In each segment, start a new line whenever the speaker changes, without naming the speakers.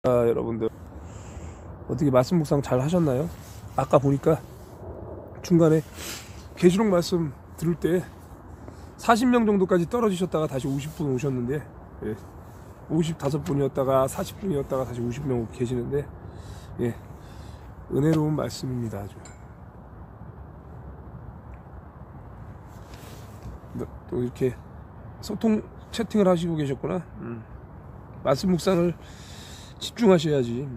여러분들 어떻게 말씀 묵상 잘 하셨나요? 아까 보니까 중간에 계시록 말씀 들을 때 40명 정도까지 떨어지셨다가 다시 50분 오셨는데 55분이었다가 40분이었다가 다시 50명 계시는데 은혜로운 말씀입니다. 아주 또 이렇게 소통 채팅을 하시고 계셨구나. 말씀 묵상을 집중하셔야지.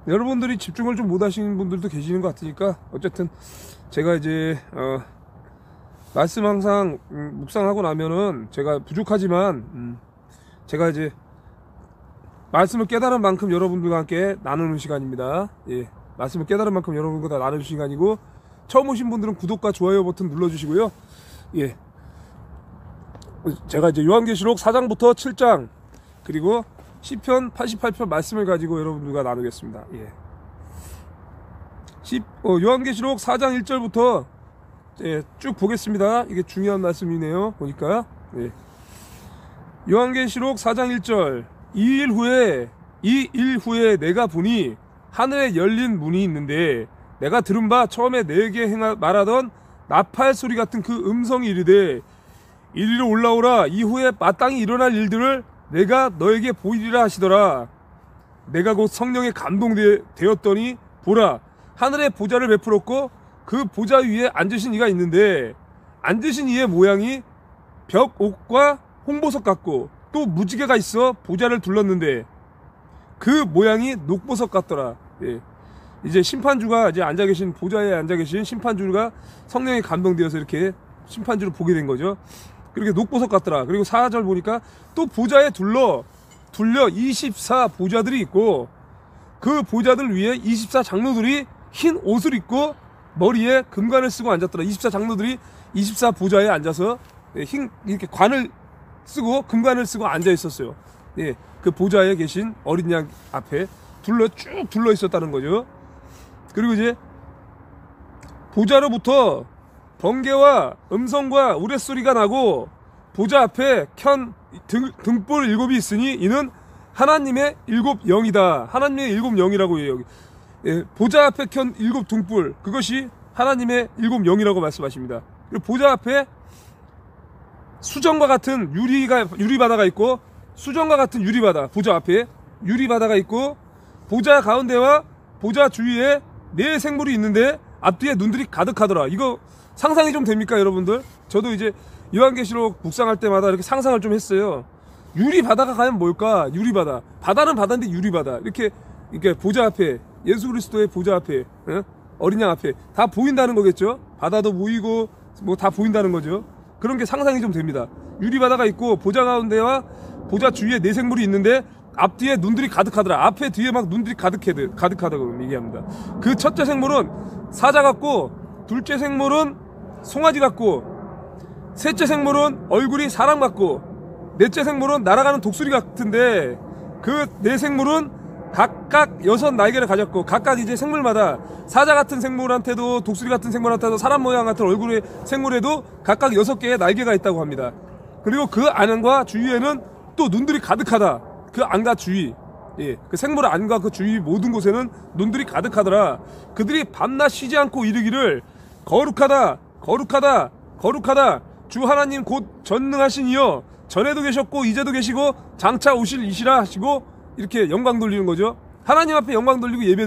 여러분들이 집중을 좀 못하시는 분들도 계시는 것 같으니까 어쨌든 제가 이제 말씀 항상 묵상하고 나면은 제가 부족하지만 제가 이제 말씀을 깨달은 만큼 여러분들과 함께 나누는 시간입니다. 말씀을 깨달은 만큼 여러분들과 나누는 시간이고, 처음 오신 분들은 구독과 좋아요 버튼 눌러주시고요. 제가 이제 요한계시록 4장부터 7장 그리고 시편 88편 말씀을 가지고 여러분들과 나누겠습니다. 요한계시록 4장 1절부터 쭉 보겠습니다. 이게 중요한 말씀이네요. 보니까 요한계시록 4장 1절 이 일 후에 내가 보니 하늘에 열린 문이 있는데 내가 들은 바 처음에 내게 말하던 나팔 소리 같은 그 음성이 이르되 이리로 올라오라. 이후에 마땅히 일어날 일들을 내가 너에게 보이리라 하시더라. 내가 곧 성령에 감동되었더니 보라, 하늘에 보좌를 베풀었고 그 보좌 위에 앉으신 이가 있는데 앉으신 이의 모양이 벽옥과 홍보석 같고 또 무지개가 있어 보좌를 둘렀는데 그 모양이 녹보석 같더라. 이제 심판주가 이제 앉아 계신 보좌에 앉아 계신 심판주가 성령에 감동되어서 이렇게 심판주를 보게 된 거죠. 그렇게 녹보석 같더라. 그리고 4절 보니까 또 보좌에 둘러 24 보좌들이 있고 그 보좌들 위에 24 장로들이 흰 옷을 입고 머리에 금관을 쓰고 앉았더라. 24 장로들이 24 보좌에 앉아서 흰 이렇게 관을 쓰고 금관을 쓰고 앉아 있었어요. 그 보좌에 계신 어린 양 앞에 쭉 둘러 있었다는 거죠. 그리고 이제 보좌로부터 번개와 음성과 우레소리가 나고 보좌 앞에 켠 등불 7이 있으니 이는 하나님의 7영이다. 하나님의 7영이라고 해요. 여기 보좌 앞에 켠 7등불, 그것이 하나님의 7영이라고 말씀하십니다. 그리고 보좌 앞에 수정과 같은 유리바다가 있고, 수정과 같은 유리바다, 보좌 앞에 유리바다가 있고, 보좌 가운데와 보좌 주위에 4생물이 있는데 앞뒤에 눈들이 가득하더라. 이거 상상이 좀 됩니까, 여러분들? 저도 이제 요한계시록 묵상할 때마다 이렇게 상상을 좀 했어요. 유리바다가 과연 뭘까? 유리바다. 바다는 바다인데 유리바다. 이렇게 보좌 앞에, 예수 그리스도의 보좌 앞에, 어린 양 앞에 다 보인다는 거겠죠? 바다도 보이고 뭐 다 보인다는 거죠. 그런 게 상상이 좀 됩니다. 유리바다가 있고 보좌 가운데와 보좌 주위에 4생물이 있는데 앞뒤에 눈들이 가득하더라. 앞에 뒤에 막 눈들이 가득하다고 얘기합니다. 그 첫째 생물은 사자 같고, 둘째 생물은 송아지 같고, 셋째 생물은 얼굴이 사람 같고, 넷째 생물은 날아가는 독수리 같은데 그 4생물은 각각 6 날개를 가졌고, 각각 이제 생물마다 사자 같은 생물한테도 독수리 같은 생물한테도 사람 모양 같은 얼굴의 생물에도 각각 6개의 날개가 있다고 합니다. 그리고 그 안과 주위에는 또 눈들이 가득하다. 그 안과 주위, 그 생물 안과 그 주위 모든 곳에는 눈들이 가득하더라. 그들이 밤낮 쉬지 않고 이르기를 거룩하다, 거룩하다, 거룩하다. 주 하나님 곧 전능하신 이여, 전에도 계셨고 이제도 계시고 장차 오실 이시라 하시고, 이렇게 영광 돌리는 거죠. 하나님 앞에 영광 돌리고 예배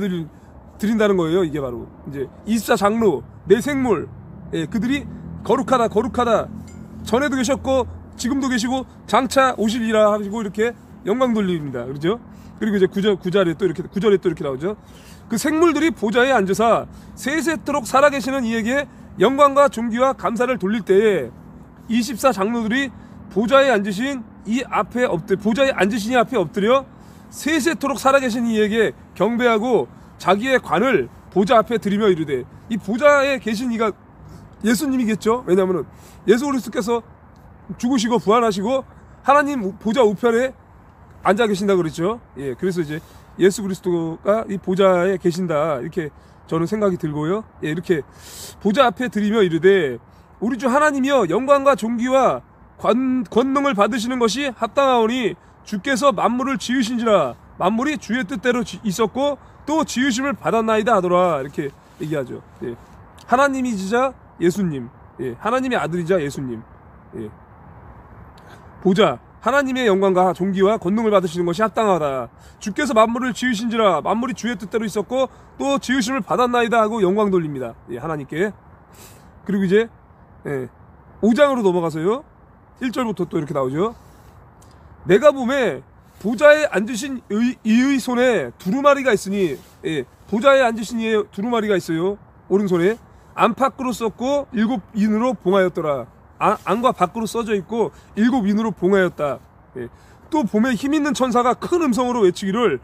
드린다는 거예요. 이게 바로 이제 24 장로, 4생물, 그들이 거룩하다, 거룩하다. 전에도 계셨고 지금도 계시고 장차 오실이라 하시고 이렇게 영광 돌립니다. 그렇죠? 그리고 이제 9절에 또 이렇게 나오죠. 그 생물들이 보좌에 앉으사 세세토록 살아계시는 이에게 영광과 존귀와 감사를 돌릴 때에 24 장로들이 보좌에 앉으신 이 앞에 엎드려 세세토록 살아계신 이에게 경배하고 자기의 관을 보좌 앞에 들이며 이르되, 이 보좌에 계신 이가 예수님이겠죠. 왜냐하면 예수 그리스도께서 죽으시고 부활하시고 하나님 보좌 우편에 앉아 계신다 그랬죠. 그래서 이제 예수 그리스도가 이 보좌에 계신다, 이렇게 저는 생각이 들고요. 이렇게 보좌 앞에 들이며 이르되 우리 주 하나님이여 영광과 존귀와 권능을 받으시는 것이 합당하오니 주께서 만물을 지으신지라 만물이 주의 뜻대로 있었고 또 지으심을 받았나이다 하더라. 이렇게 얘기하죠. 예. 하나님이시자 예수님, 예. 하나님의 아들이자 예수님, 예. 보자 하나님의 영광과 존귀와 권능을 받으시는 것이 합당하다. 주께서 만물을 지으신지라 만물이 주의 뜻대로 있었고 또 지으심을 받았나이다 하고 영광 돌립니다. 예, 하나님께. 그리고 이제 5장으로 넘어가서요 1절부터 또 이렇게 나오죠. 내가 봄에 보좌에 앉으신 이의 손에 두루마리가 있으니, 예, 보좌에 앉으신 이의 두루마리가 있어요. 오른손에 안팎으로 썼고 7인으로 봉하였더라. 안과 밖으로 써져 있고 7인으로 봉하였다. 예. 또 봄에 힘있는 천사가 큰 음성으로 외치기를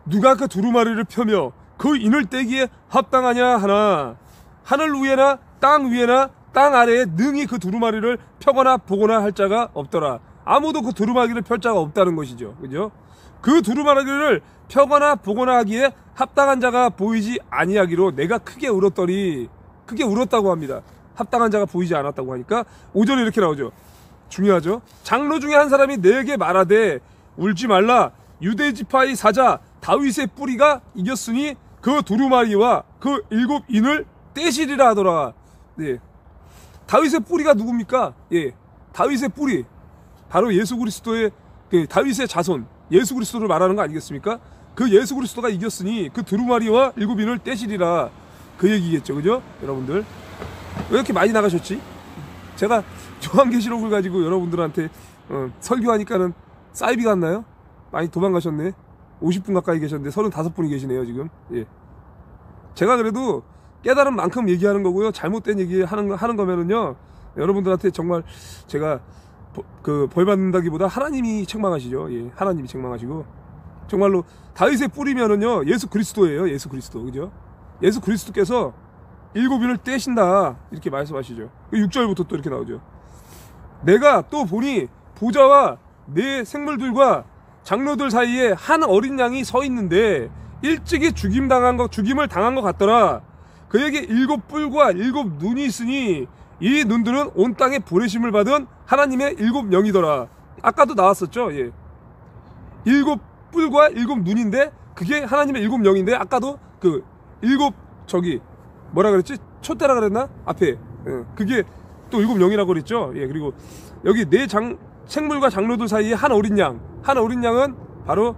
누가 그 두루마리를 펴며 그 인을 떼기에 합당하냐 하나 하늘 위에나 땅 위에나 땅 아래에 능히 그 두루마리를 펴거나 보거나 할 자가 없더라. 아무도 그 두루마리를 펼 자가 없다는 것이죠. 그죠? 그 두루마리를 펴거나 보거나 하기에 합당한 자가 보이지 아니하기로 내가 크게 울었더니, 크게 울었다고 합니다. 합당한 자가 보이지 않았다고 하니까 5절에 이렇게 나오죠. 중요하죠. 장로 중에 한 사람이 내게 말하되 울지 말라. 유대 지파의 사자 다윗의 뿌리가 이겼으니 그 두루마리와 그 7인을 떼시리라 하더라. 네. 다윗의 뿌리가 누굽니까? 예, 다윗의 뿌리 바로 예수 그리스도의 다윗의 자손 예수 그리스도를 말하는 거 아니겠습니까? 그 예수 그리스도가 이겼으니 그 두루마리와 7인을 떼시리라 그 얘기겠죠. 그죠? 여러분들 왜 이렇게 많이 나가셨지? 제가 요한계시록을 가지고 여러분들한테 설교하니까는 사이비 같나요? 많이 도망가셨네. 50분 가까이 계셨는데 35분이 계시네요 지금. 예. 제가 그래도 깨달은 만큼 얘기하는 거고요. 잘못된 얘기 하는 거면은요 여러분들한테 정말 제가 벌 받는다기보다 하나님이 책망하시죠. 예, 하나님이 책망하시고 정말로 다윗의 뿌리면은요 예수 그리스도예요. 예수 그리스도. 그죠? 예수 그리스도께서 7인을 떼신다 이렇게 말씀하시죠. 6절부터 또 이렇게 나오죠. 내가 또 보니 보좌와 네 생물들과 장로들 사이에 한 어린 양이 서 있는데 일찍이 죽임을 당한 것 같더라. 그에게 7뿔과 7눈이 있으니 이 눈들은 온 땅에 보내심을 받은 하나님의 7영이더라. 아까도 나왔었죠. 예. 7뿔과 7눈인데 그게 하나님의 7영인데 아까도 그 7 뭐라 그랬지? 촛대라 그랬나? 앞에. 예. 그게 또 7영이라고 그랬죠. 예. 그리고 여기 네 생물과 장로들 사이에 한 어린 양. 한 어린 양은 바로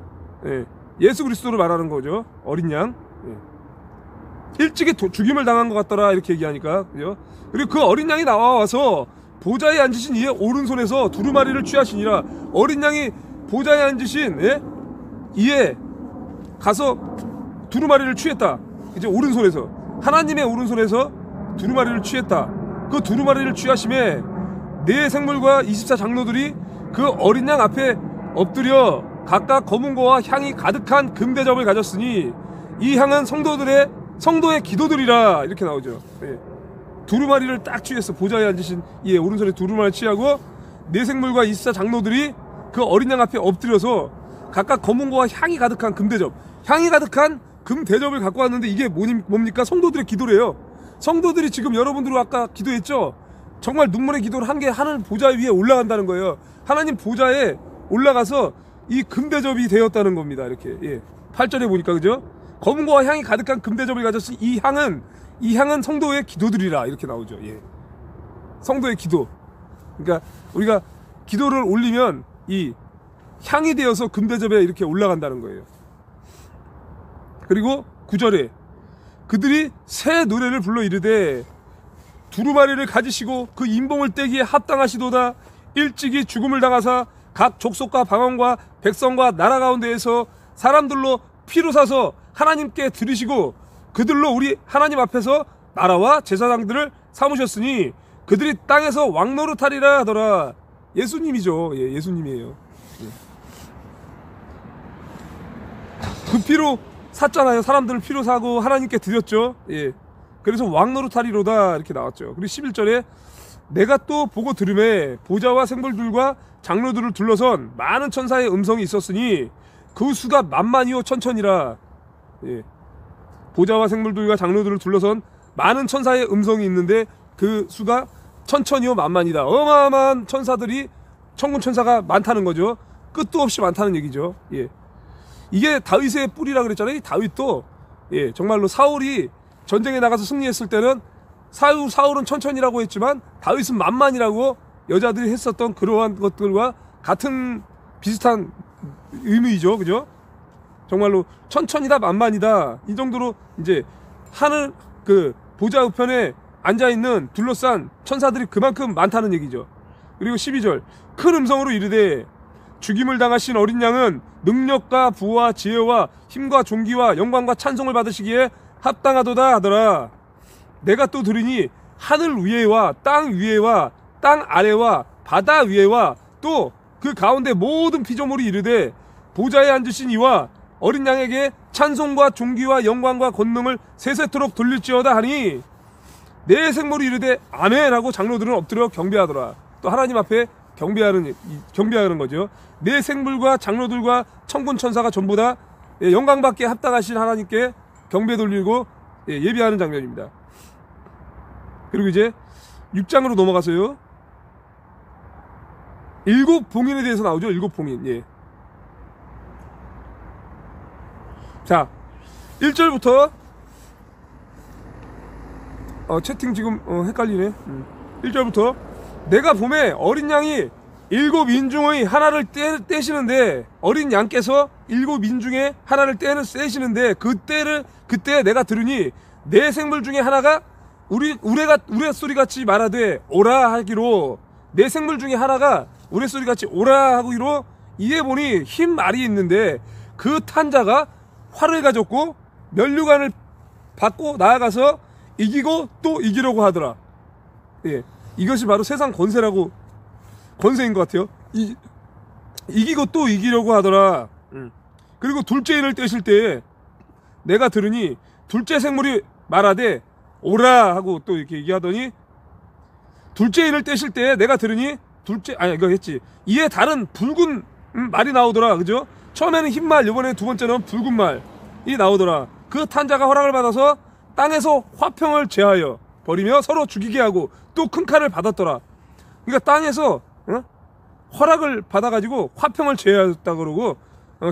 예수 그리스도를 말하는 거죠. 어린 양. 예. 일찍이 죽임을 당한 것 같더라 이렇게 얘기하니까. 그죠? 그리고 그 어린 양이 나와서 보좌에 앉으신 이의 오른손에서 두루마리를 취하시니라. 어린 양이 보좌에 앉으신 이에 가서 두루마리를 취했다. 이제 오른손에서 하나님의 오른손에서 두루마리를 취했다. 그 두루마리를 취하심에 네 생물과 24 장로들이 그 어린 양 앞에 엎드려 각각 검은 거와 향이 가득한 금대접을 가졌으니 이 향은 성도의 기도들이라 이렇게 나오죠. 예. 두루마리를 딱 취했어. 보좌에 앉으신 이의 오른손에 두루마리를 취하고 네 생물과 24 장로들이 그 어린 양 앞에 엎드려서 각각 검은 거와 향이 가득한 금대접, 향이 가득한 금대접을 갖고 왔는데 이게 뭡니까? 성도들의 기도래요. 성도들이 지금 여러분들 아까 기도했죠? 정말 눈물의 기도를 한 게 하늘 보좌 위에 올라간다는 거예요. 하나님 보좌에 올라가서 이 금대접이 되었다는 겁니다. 이렇게. 예. 8절에 보니까 그죠? 검은 거와 향이 가득한 금대접을 가졌으니 이 향은 성도의 기도들이라 이렇게 나오죠. 예. 성도의 기도. 그러니까 우리가 기도를 올리면 이 향이 되어서 금대접에 이렇게 올라간다는 거예요. 그리고 9절에 그들이 새 노래를 불러 이르되 두루마리를 가지시고 그 인봉을 떼기에 합당하시도다. 일찍이 죽음을 당하사 각 족속과 방언과 백성과 나라 가운데에서 사람들로 피로 사서 하나님께 드리시고 그들로 우리 하나님 앞에서 나라와 제사장들을 삼으셨으니 그들이 땅에서 왕노릇하리라 하더라. 예수님이죠. 예, 예수님이에요. 예. 그 피로 샀잖아요. 사람들을 피로 사고 하나님께 드렸죠. 예. 그래서 왕노릇하리로다 이렇게 나왔죠. 그리고 11절에 내가 또 보고 들음에 보좌와 생물들과 장로들을 둘러선 많은 천사의 음성이 있었으니 그 수가 만만이요 천천이라. 예. 보좌와 생물들과 장로들을 둘러선 많은 천사의 음성이 있는데 그 수가 천천히요 만만이다. 어마어마한 천사들이 천군 천사가 많다는 거죠. 끝도 없이 많다는 얘기죠. 예. 이게 다윗의 뿌리라 그랬잖아요. 이 다윗도 예, 정말로 사울이 전쟁에 나가서 승리했을 때는 사울은 천천히라고 했지만 다윗은 만만이라고 여자들이 했었던 그러한 것들과 같은 비슷한 의미죠. 그죠? 정말로 천천히다 만만이다 이 정도로 이제 하늘 그 보좌 우편에 앉아있는 둘러싼 천사들이 그만큼 많다는 얘기죠. 그리고 12절 큰 음성으로 이르되 죽임을 당하신 어린 양은 능력과 부와 지혜와 힘과 존귀와 영광과 찬송을 받으시기에 합당하도다 하더라. 내가 또 들으니 하늘 위에와 땅 위에와 땅 아래와 바다 위에와 또 그 가운데 모든 피조물이 이르되 보좌에 앉으신 이와 어린 양에게 찬송과 존귀와 영광과 권능을 세세토록 돌릴지어다 하니 내 생물이 이르되 아멘 하고 장로들은 엎드려 경배하더라. 또 하나님 앞에 경배하는 거죠. 내 생물과 장로들과 천군 천사가 전부 다 영광받게 합당하신 하나님께 경배 돌리고 예비하는 장면입니다. 그리고 이제 6장으로 넘어가서요. 일곱 봉인에 대해서 나오죠. 일곱 봉인. 예. 자, 1절부터 채팅 지금 헷갈리네. 1절부터 내가 봄에 어린 양이 일곱 인중의 하나를 떼시는데 어린 양께서 일곱 인중의 하나를 떼시는데 그때 내가 들으니 내 생물 중에 하나가 우레소리같이 말하되 오라 하기로 내 생물 중에 하나가 우레소리같이 오라 하기로 이에 보니 흰 말이 있는데 그 탄자가 활을 가졌고 면류관을 받고 나아가서 이기고 또 이기려고 하더라. 예, 이것이 바로 세상 권세인 것 같아요. 이기고 또 이기려고 하더라. 그리고 둘째 인을 떼실 때에 내가 들으니 둘째 생물이 말하되 오라 하고 또 이렇게 얘기하더니 둘째 인을 떼실 때에 내가 들으니 이거 했지. 이에 다른 붉은 말이 나오더라. 그죠? 처음에는 흰 말, 이번에 두 번째는 붉은 말이 나오더라. 그 탄자가 허락을 받아서 땅에서 화평을 제하여 버리며 서로 죽이게 하고 또 큰 칼을 받았더라. 그러니까 땅에서 허락을 받아가지고 화평을 제하였다 그러고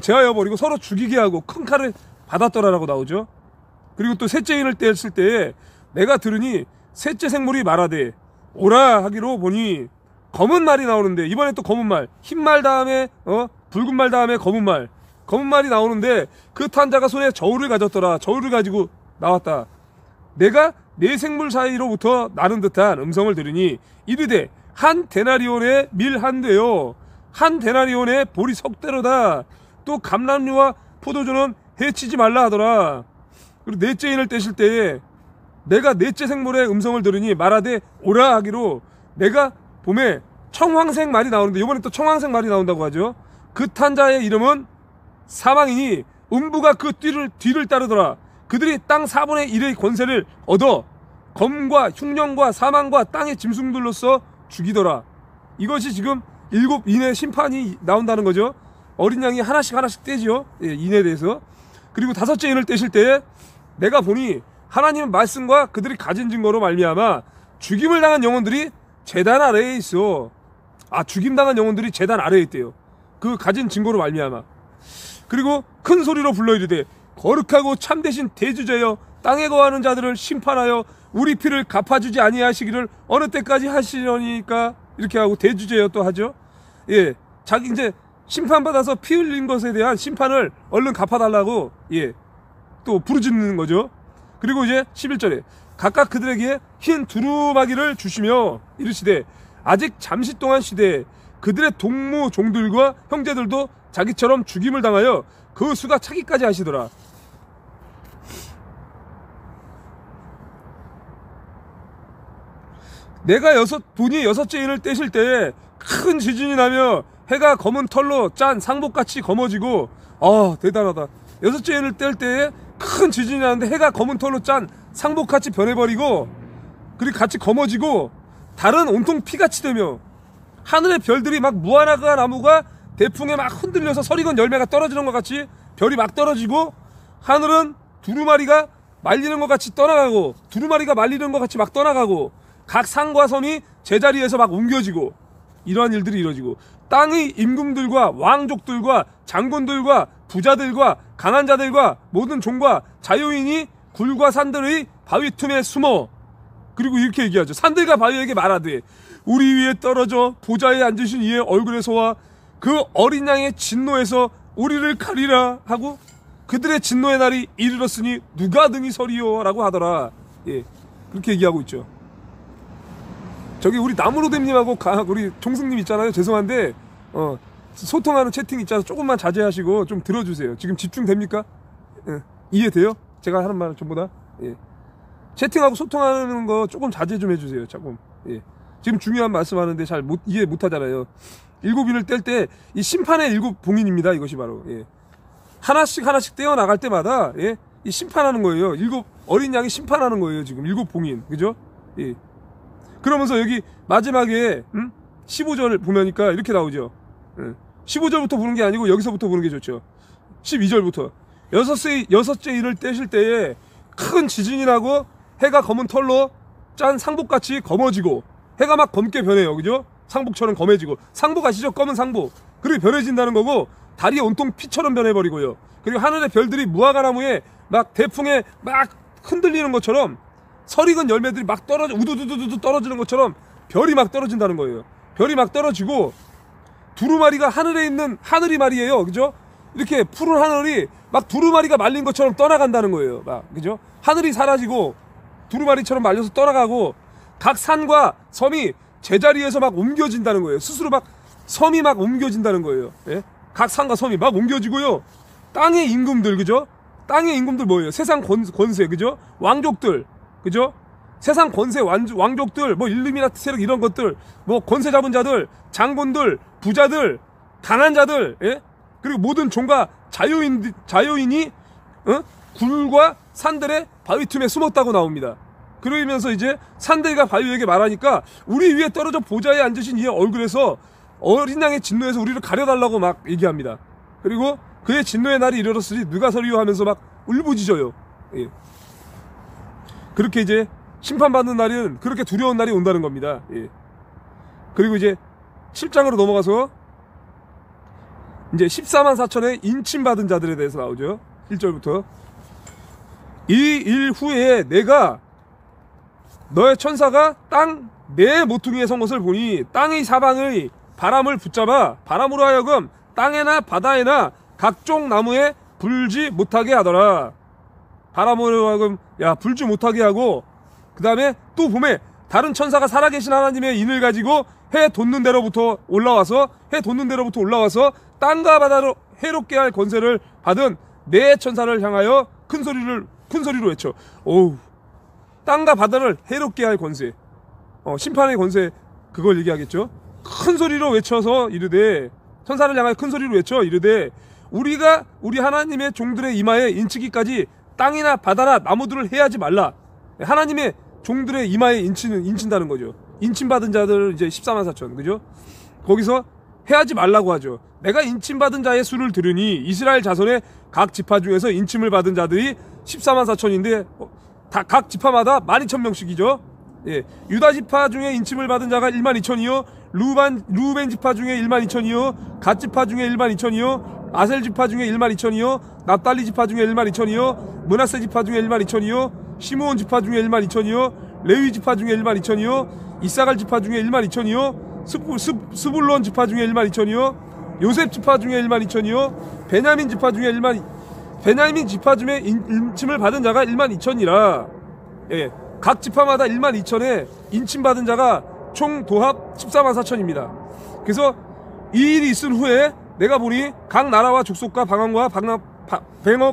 제하여 버리고 서로 죽이게 하고 큰 칼을 받았더라라고 나오죠. 그리고 또 셋째 인을 떼었을 때에 내가 들으니 셋째 생물이 말하되 오라 하기로 보니 검은 말이 나오는데 이번에 또 검은 말, 흰 말 다음에 붉은 말 다음에 검은 말이 나오는데 그 탄자가 손에 저울을 가졌더라. 저울을 가지고 나왔다. 내가 네 생물 사이로부터 나는 듯한 음성을 들으니 이르되 한 데나리온에 밀 한 되요 한 데나리온에 보리 석대로다. 또 감람류와 포도주는 해치지 말라 하더라. 그리고 넷째 인을 떼실 때에 내가 넷째 생물의 음성을 들으니 말하되 오라 하기로 내가 봄에 청황색 말이 나오는데 이번에 또 청황색 말이 나온다고 하죠. 그 탄자의 이름은 사망이니 음부가 그 뒤를 따르더라. 그들이 땅 4분의 1의 권세를 얻어 검과 흉령과 사망과 땅의 짐승들로서 죽이더라. 이것이 지금 일곱 인의 심판이 나온다는 거죠. 어린 양이 하나씩 떼지요. 예, 인에 대해서. 그리고 다섯째 인을 떼실 때에 내가 보니 하나님의 말씀과 그들이 가진 증거로 말미암아 죽임을 당한 영혼들이 제단 아래에 있어. 죽임당한 영혼들이 제단 아래에 있대요. 그 가진 증거로 말미암아. 그리고 큰 소리로 불러 이르되 거룩하고 참되신 대주제여 땅에 거하는 자들을 심판하여 우리 피를 갚아주지 아니하시기를 어느 때까지 하시려니까 이렇게 하고 대주제여 또 하죠. 예, 자기 이제 심판받아서 피 흘린 것에 대한 심판을 얼른 갚아달라고 또 부르짖는 거죠. 그리고 이제 11절에 각각 그들에게 흰 두루마기를 주시며 이르시되 아직 잠시 동안 쉬되 그들의 동무 종들과 형제들도 자기처럼 죽임을 당하여 그 수가 차기까지 하시더라. 내가 여섯째 인을 떼실 때에 큰 지진이 나며 해가 검은 털로 짠 상복같이 검어지고 대단하다. 여섯째 인을 뗄 때에 큰 지진이 나는데 해가 검은 털로 짠 상복같이 변해버리고 그리고 같이 검어지고 달은 온통 피같이 되며 하늘의 별들이 막 무화과 나무가 대풍에 막 흔들려서 설익은 열매가 떨어지는 것 같이 별이 막 떨어지고 하늘은 두루마리가 말리는 것 같이 떠나가고 두루마리가 말리는 것 같이 막 떠나가고 각 산과 섬이 제자리에서 막 옮겨지고 이러한 일들이 이루어지고 땅의 임금들과 왕족들과 장군들과 부자들과 강한 자들과 모든 종과 자유인이 굴과 산들의 바위 틈에 숨어 그리고 이렇게 얘기하죠. 산들과 바위에게 말하되 우리 위에 떨어져 보좌에 앉으신 이의 얼굴에서와 그 어린 양의 진노에서 우리를 가리라 하고 그들의 진노의 날이 이르렀으니 누가 등이 서리요 라고 하더라. 예, 그렇게 얘기하고 있죠. 저기 우리 나무로댐님하고 우리 종승님 있잖아요. 죄송한데 소통하는 채팅 있잖아요. 조금만 자제하시고 좀 들어주세요. 지금 집중됩니까? 예, 이해돼요? 제가 하는 말 전부 다? 예. 채팅하고 소통하는 거 조금 자제 좀 해주세요. 조금. 예. 지금 중요한 말씀하는데 잘 이해 못하잖아요. 일곱인을 뗄 때 이 심판의 일곱 봉인입니다. 이것이 바로. 예. 하나씩 떼어 나갈 때마다 예? 이 심판하는 거예요. 일곱 어린 양이 심판하는 거예요. 지금 일곱 봉인. 그죠? 예. 그러면서 여기 마지막에 15절 보면니까 이렇게 나오죠. 15절부터 보는 게 아니고 여기서부터 보는 게 좋죠. 12절부터 여섯째 일을 떼실 때에 큰 지진이 나고 해가 검은 털로 짠 상복같이 검어지고 해가 막 검게 변해요. 그죠? 상복처럼 검해지고 상복 아시죠? 검은 상복. 그리고 변해진다는 거고 달이 온통 피처럼 변해버리고요. 그리고 하늘의 별들이 무화과나무에 막 대풍에 막 흔들리는 것처럼 설익은 열매들이 막 떨어져 우두두두두 떨어지는 것처럼 별이 막 떨어진다는 거예요. 별이 막 떨어지고 두루마리가 하늘에 있는 하늘이 말이에요. 그죠? 이렇게 푸른 하늘이 막 두루마리가 말린 것처럼 떠나간다는 거예요. 막 그죠? 하늘이 사라지고 두루마리처럼 말려서 떠나가고 각 산과 섬이 제자리에서 막 옮겨진다는 거예요. 스스로 막 섬이 막 옮겨진다는 거예요. 예? 각 산과 섬이 막 옮겨지고요. 땅의 임금들 그죠? 땅의 임금들 뭐예요? 세상 권세 그죠? 왕족들 그죠? 세상 권세 왕족들 뭐 일루미나티 세력 이런 것들 뭐 권세 잡은 자들 장군들 부자들 강한 자들 예? 그리고 모든 종과 자유인이 굴과 산들의 바위 틈에 숨었다고 나옵니다. 그러면서 이제 산들과 바위에게 말하니까 우리 위에 떨어져 보좌에 앉으신 이의 얼굴에서 어린 양의 진노에서 우리를 가려달라고 막 얘기합니다. 그리고 그의 진노의 날이 이르렀으니 누가 서리요 하면서 막 울부짖어요. 예. 그렇게 이제 심판받는 날은 그렇게 두려운 날이 온다는 겁니다. 예. 그리고 이제 7장으로 넘어가서 이제 14만 4천의 인침받은 자들에 대해서 나오죠. 1절부터 이 일 후에 내가 너의 천사가 땅 내 모퉁이에 선 것을 보니 땅의 사방의 바람을 붙잡아 바람으로 하여금 땅에나 바다에나 각종 나무에 불지 못하게 하더라. 바람으로 하여금 불지 못하게 하고 그 다음에 또 봄에 다른 천사가 살아계신 하나님의 인을 가지고 해 돋는 데로부터 올라와서 땅과 바다로 해롭게 할 권세를 받은 네 천사를 향하여 큰 소리로 외쳐. 오우, 땅과 바다를 해롭게 할 권세, 심판의 권세, 그걸 얘기하겠죠. 큰 소리로 외쳐서 이르되, 천사를 향하여 큰 소리로 외쳐 이르되, 우리가 우리 하나님의 종들의 이마에 인치기까지 땅이나 바다나 나무들을 해하지 말라. 하나님의 종들의 이마에 인친다는 거죠. 인침받은 자들 이제 14만 4천, 그죠? 거기서 해하지 말라고 하죠. 내가 인침받은 자의 수를 들으니 이스라엘 자손의 각 지파 중에서 인침을 받은 자들이 14만 4천인데 다 각 지파마다 12,000명씩이죠. 예. 유다 지파 중에 인침을 받은 자가 12,000이요. 루벤 지파 중에 12,000이요. 갓 지파 중에 12,000이요. 아셀 지파 중에 12,000이요. 납달리 지파 중에 12,000이요. 므낫세 지파 중에 12,000이요. 시므온 지파 중에 12,000이요. 레위 지파 중에 12,000이요. 이사갈 지파 중에 12,000이요. 스불론 지파 중에 12,000이요. 요셉 지파 중에 12,000이요. 베냐민 지파 중에 베냐민 지파 중에 인침을 받은 자가 12,000이라. 예. 각 지파마다 12,000에 인침받은 자가 총 도합 14만 4천입니다. 그래서 이 일이 있은 후에 내가 보니 각 나라와 족속과 방언과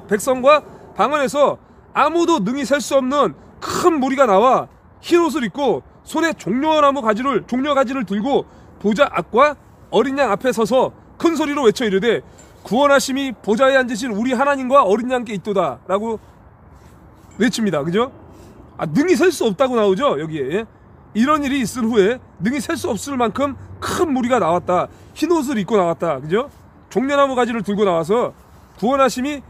백성과 방언에서 아무도 능히 셀 수 없는 큰 무리가 나와 흰옷을 입고 손에 종려 가지를 들고 보좌 앞과 어린 양 앞에 서서 큰 소리로 외쳐 이르되 구원하심이 보좌에 앉으신 우리 하나님과 어린 양께 있도다 라고 외칩니다. 그죠? 능히 셀 수 없다고 나오죠 여기에. 이런 일이 있은 후에 능히 셀 수 없을 만큼 큰 무리가 나왔다. 흰옷을 입고 나왔다. 그죠? 종려나무 가지를 들고 나와서 구원하심이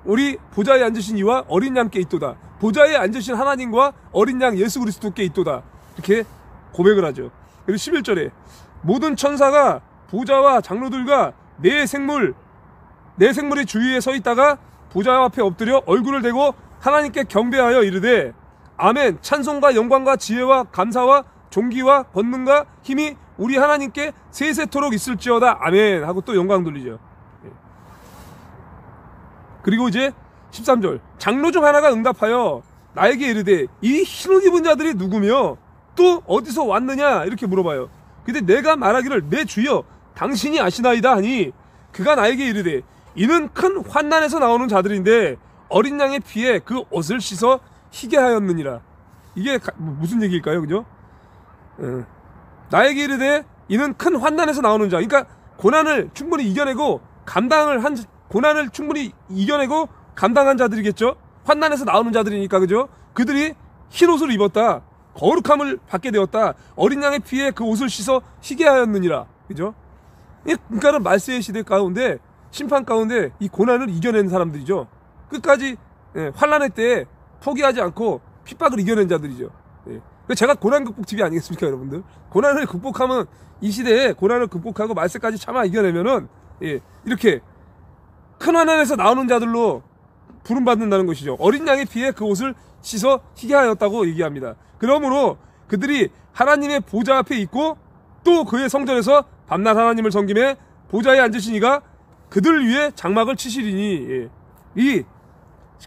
우리 보좌에 앉으신 이와 어린 양께 있도다. 보좌에 앉으신 하나님과 어린 양 예수 그리스도께 있도다. 이렇게 고백을 하죠. 그리고 11절에 모든 천사가 보좌와 장로들과 내 생물의 주위에 서 있다가 보좌 앞에 엎드려 얼굴을 대고 하나님께 경배하여 이르되 아멘. 찬송과 영광과 지혜와 감사와 존귀와 권능과 힘이 우리 하나님께 세세토록 있을지어다. 아멘. 하고 또 영광 돌리죠. 그리고 이제 13절 장로 중 하나가 응답하여 나에게 이르되 이 흰옷 입은 자들이 누구며 또 어디서 왔느냐 이렇게 물어봐요. 근데 내가 말하기를 내 주여 당신이 아시나이다 하니 그가 나에게 이르되 이는 큰 환난에서 나오는 자들인데 어린 양의 피에 그 옷을 씻어 희게 하였느니라. 이게 무슨 얘기일까요? 그죠? 나에게 이르되 이는 큰 환난에서 나오는 자. 그러니까 고난을 충분히 이겨내고 감당한 자들이겠죠? 환난에서 나오는 자들이니까, 그죠? 그들이 흰 옷을 입었다. 거룩함을 받게 되었다. 어린 양의 피에 그 옷을 씻어 희게 하였느니라. 그죠? 그러니까는 말세의 시대 가운데, 심판 가운데 이 고난을 이겨낸 사람들이죠. 끝까지 환난의 때에 포기하지 않고 핍박을 이겨낸 자들이죠. 제가 고난 극복 TV 아니겠습니까, 여러분들? 고난을 극복하면 이 시대에 고난을 극복하고 말세까지 참아 이겨내면은 이렇게 큰 환난에서 나오는 자들로 부름받는다는 것이죠. 어린 양의 피에 그 옷을 씻어 희게 하였다고 얘기합니다. 그러므로 그들이 하나님의 보좌 앞에 있고 또 그의 성전에서 밤낮 하나님을 섬김에 보좌에 앉으신 이가 그들 위에 장막을 치시리니 이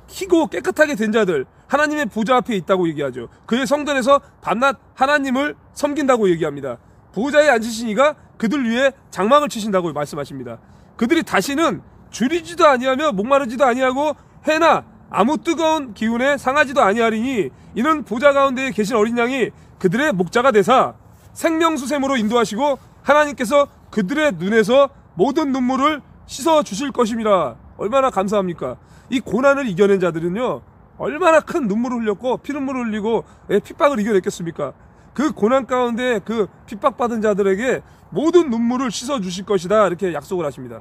희고 깨끗하게 된 자들 하나님의 보좌 앞에 있다고 얘기하죠. 그의 성전에서 밤낮 하나님을 섬긴다고 얘기합니다. 보좌에 앉으신 이가 그들 위에 장막을 치신다고 말씀하십니다. 그들이 다시는 줄이지도 아니하며 목마르지도 아니하고 해나 아무 뜨거운 기운에 상하지도 아니하리니 이는 보좌 가운데에 계신 어린 양이 그들의 목자가 되사 생명수샘으로 인도하시고 하나님께서 그들의 눈에서 모든 눈물을 씻어 주실 것입니다. 얼마나 감사합니까? 이 고난을 이겨낸 자들은요 얼마나 큰 눈물을 흘렸고 피눈물을 흘리고 핍박을 이겨냈겠습니까? 그 고난 가운데 그 핍박받은 자들에게 모든 눈물을 씻어 주실 것이다 이렇게 약속을 하십니다.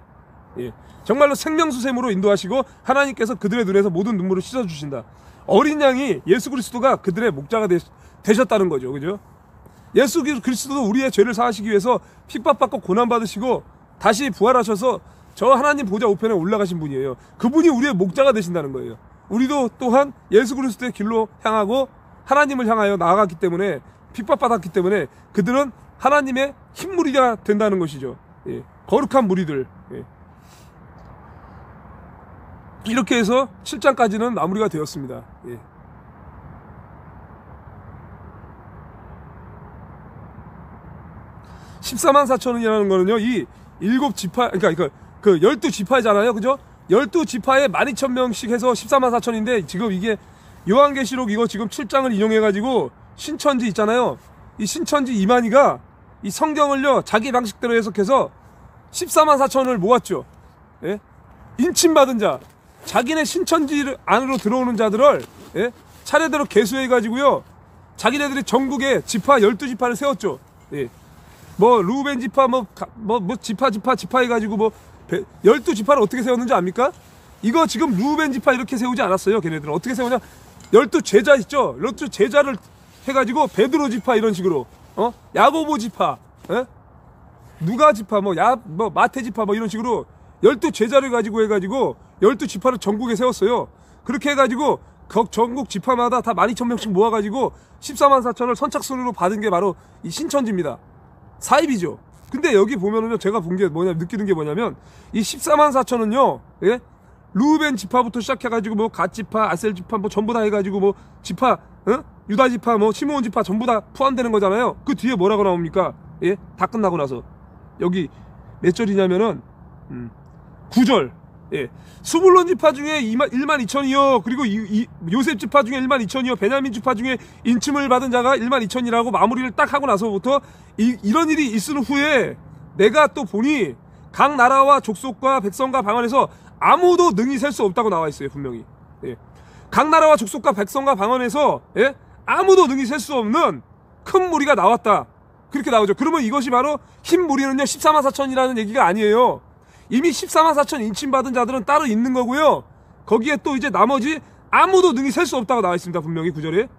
정말로 생명수샘으로 인도하시고 하나님께서 그들의 눈에서 모든 눈물을 씻어 주신다. 어린 양이 예수 그리스도가 그들의 목자가 되셨다는 거죠. 그죠? 예수 그리스도도 우리의 죄를 사하시기 위해서 핍박받고 고난받으시고 다시 부활하셔서 저 하나님 보좌 우편에 올라가신 분이에요. 그분이 우리의 목자가 되신다는 거예요. 우리도 또한 예수 그리스도의 길로 향하고 하나님을 향하여 나아갔기 때문에 핍박받았기 때문에 그들은 하나님의 흰무리가 된다는 것이죠. 거룩한 무리들. 이렇게 해서 7장까지는 마무리가 되었습니다. 14만 4천원이라는 거는요, 이 7지파, 그러니까 그 12지파잖아요. 그죠? 12지파에 12,000명씩 해서 14만 4천인데, 지금 이게 요한계시록 이거 지금 7장을 인용해가지고, 신천지 있잖아요. 이 신천지 이만희가 이 성경을요, 자기 방식대로 해석해서 14만 4천을 모았죠. 인침받은 자, 자기네 신천지 안으로 들어오는 자들을 차례대로 계수해가지고요, 자기네들이 전국에 지파 12지파를 세웠죠. 뭐 루벤 지파 뭐 지파 해가지고 12지파를 어떻게 세웠는지 압니까? 이거 지금 루벤 지파 이렇게 세우지 않았어요. 걔네들은 어떻게 세우냐, 12제자 있죠. 12제자를 해가지고 베드로 지파 이런 식으로 야고보 지파, 누가 지파 마태 지파 이런 식으로 12제자를 가지고 해가지고 12지파를 전국에 세웠어요. 그렇게 해가지고 전국 지파마다 다 12,000명씩 모아가지고 14만 4천을 선착순으로 받은 게 바로 이 신천지입니다. 사입이죠. 근데 여기 보면은요, 제가 본 게 느끼는 게 뭐냐면, 이 14만 4천은요, 루벤 지파부터 시작해가지고, 갓 지파, 아셀 지파, 전부 다 해가지고, 지파, 유다 지파, 시므온 지파 전부 다 포함되는 거잖아요. 그 뒤에 뭐라고 나옵니까? 다 끝나고 나서. 여기 몇 절이냐면은, 9절. 수불론 지파 중에 12,000이요. 그리고 요셉 지파 중에 12,000이요. 베냐민 지파 중에 인침을 받은 자가 12,000이라고 마무리를 딱 하고 나서부터 이런 일이 있은 후에 내가 또 보니 각 나라와 족속과 백성과 방언에서 아무도 능히 셀 수 없다고 나와 있어요. 분명히. 각 나라와 족속과 백성과 방언에서 아무도 능히 셀 수 없는 큰 무리가 나왔다. 그렇게 나오죠. 그러면 이것이 바로 흰 무리는요 14만 4천이라는 얘기가 아니에요. 이미 14만 4천 인침받은 자들은 따로 있는 거고요. 거기에 또 이제 나머지 아무도 능히 셀 수 없다고 나와 있습니다. 분명히 9절에